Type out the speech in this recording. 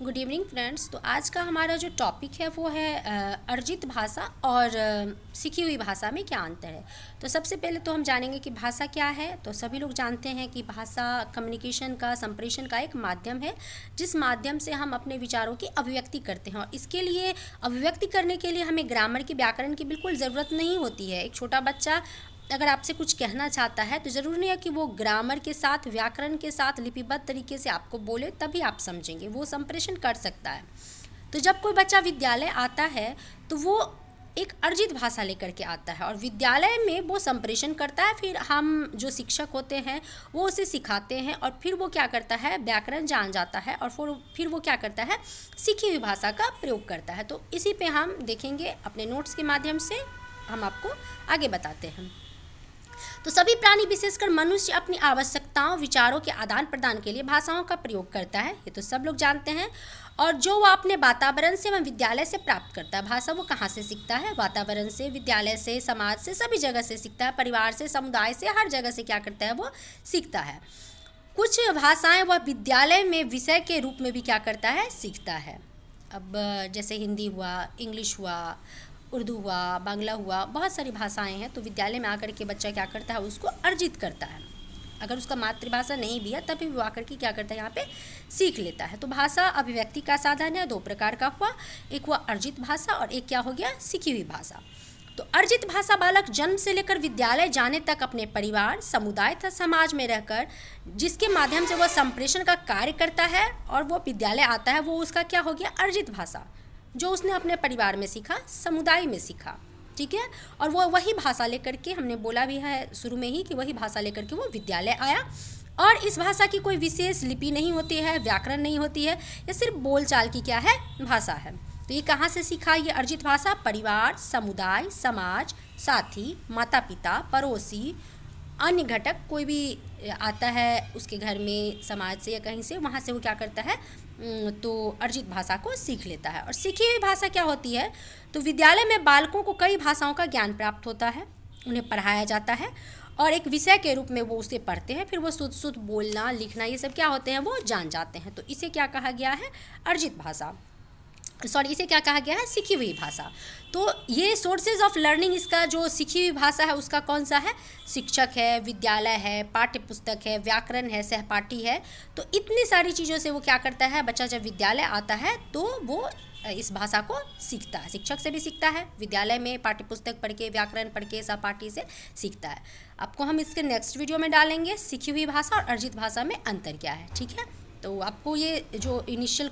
Good evening friends. तो आज का हमारा जो टॉपिक है वो है अर्जित भाषा और सीखी हुई भाषा में क्या अंतर है। तो सबसे पहले तो हम जानेंगे कि भाषा क्या है। तो सभी लोग जानते हैं कि भाषा कम्युनिकेशन का, संप्रेषण का एक माध्यम है जिस माध्यम से हम अपने विचारों की अभिव्यक्ति करते हैं। और इसके लिए अभिव्यक्ति करने के लिए हमें ग्रामर की, व्याकरण की बिल्कुल ज़रूरत नहीं होती है। एक छोटा बच्चा अगर आपसे कुछ कहना चाहता है तो ज़रूरी नहीं है कि वो ग्रामर के साथ, व्याकरण के साथ लिपिबद्ध तरीके से आपको बोले तभी आप समझेंगे, वो संप्रेषण कर सकता है। तो जब कोई बच्चा विद्यालय आता है तो वो एक अर्जित भाषा लेकर के आता है और विद्यालय में वो संप्रेषण करता है। फिर हम जो शिक्षक होते हैं वो उसे सिखाते हैं और फिर वो क्या करता है, व्याकरण जान जाता है और फिर वो क्या करता है, सीखी हुई भाषा का प्रयोग करता है। तो इसी पे हम देखेंगे अपने नोट्स के माध्यम से, हम आपको आगे बताते हैं। तो सभी प्राणी, विशेषकर मनुष्य, अपनी आवश्यकताओं, विचारों के आदान प्रदान के लिए भाषाओं का प्रयोग करता है, ये तो सब लोग जानते हैं। और जो वह अपने वातावरण से एवं विद्यालय से प्राप्त करता है। भाषा वो कहाँ से सीखता है? वातावरण से, विद्यालय से, समाज से, सभी जगह से सीखता है। परिवार से, समुदाय से, हर जगह से क्या करता है, वो सीखता है। कुछ भाषाएं वह विद्यालय में विषय के रूप में भी क्या करता है, सीखता है। अब जैसे हिंदी हुआ, इंग्लिश हुआ, उर्दू हुआ, बांग्ला हुआ, बहुत सारी भाषाएं हैं। तो विद्यालय में आकर के बच्चा क्या करता है, उसको अर्जित करता है। अगर उसका मातृभाषा नहीं भी है तभी वो आकर के क्या करता है, यहाँ पे सीख लेता है। तो भाषा अभिव्यक्ति का साधन है, दो प्रकार का हुआ, एक हुआ अर्जित भाषा और एक क्या हो गया, सीखी हुई भाषा। तो अर्जित भाषा बालक जन्म से लेकर विद्यालय जाने तक अपने परिवार, समुदाय तथा समाज में रहकर जिसके माध्यम से वह संप्रेषण का कार्य करता है और वो विद्यालय आता है, वो उसका क्या हो गया, अर्जित भाषा, जो उसने अपने परिवार में सीखा, समुदाय में सीखा। ठीक है। और वो वही भाषा लेकर के, हमने बोला भी है शुरू में ही कि वही भाषा लेकर के वो विद्यालय आया। और इस भाषा की कोई विशेष लिपि नहीं होती है, व्याकरण नहीं होती है, ये सिर्फ बोलचाल की क्या है, भाषा है। तो ये कहाँ से सीखा, ये अर्जित भाषा? परिवार, समुदाय, समाज, साथी, माता पिता, पड़ोसी, अन्य घटक, कोई भी आता है उसके घर में, समाज से या कहीं से, वहाँ से वो क्या करता है, तो अर्जित भाषा को सीख लेता है। और सीखी हुई भाषा क्या होती है? तो विद्यालय में बालकों को कई भाषाओं का ज्ञान प्राप्त होता है, उन्हें पढ़ाया जाता है और एक विषय के रूप में वो उसे पढ़ते हैं। फिर वो शुद्ध शुद्ध बोलना, लिखना, ये सब क्या होते हैं, वो जान जाते हैं। तो इसे क्या कहा गया है, अर्जित भाषा। इसे क्या कहा गया है, सीखी हुई भाषा। तो ये सोर्सेज ऑफ लर्निंग, इसका जो सीखी हुई भाषा है उसका कौन सा है, शिक्षक है, विद्यालय है, पाठ्य पुस्तक है, व्याकरण है, सहपाठी है। तो इतनी सारी चीज़ों से वो क्या करता है, बच्चा जब विद्यालय आता है तो वो इस भाषा को सीखता है। शिक्षक से भी सीखता है, विद्यालय में पाठ्य पुस्तक पढ़ के, व्याकरण पढ़ के, सहपाठी से सीखता है। आपको हम इसके नेक्स्ट वीडियो में डालेंगे सीखी हुई भाषा और अर्जित भाषा में अंतर क्या है। ठीक है। तो आपको ये जो इनिशियल